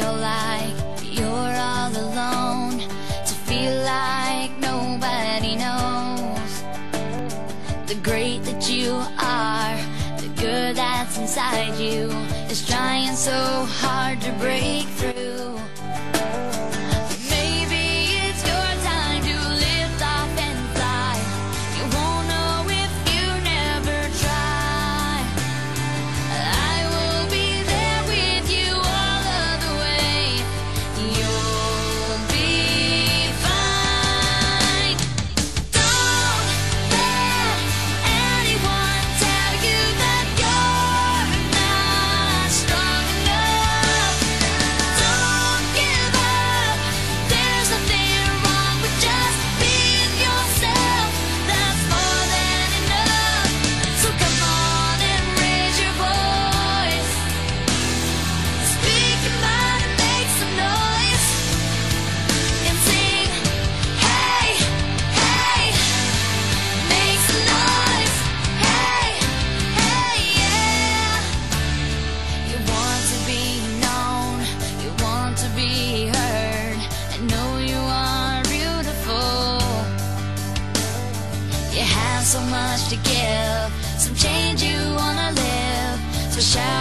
feel like you're all alone, to feel like nobody knows the great that you are, the good that's inside you is trying so hard to break through. Maybe it's your time to lift off and fly. You won't know if you never try. I will be there with you all of the way. You'll be fine. Don't let anyone tell you that you're not strong enough. Don't give up. There's nothing wrong with just being yourself. That's more than enough. So come on and raise your voice. Speak your mind and make some noise. And sing, hey, hey. Make some noise. Hey, hey, yeah. You want to be known, you want to be heard. I know you are beautiful. You have so much to give, some change you wanna live. So shout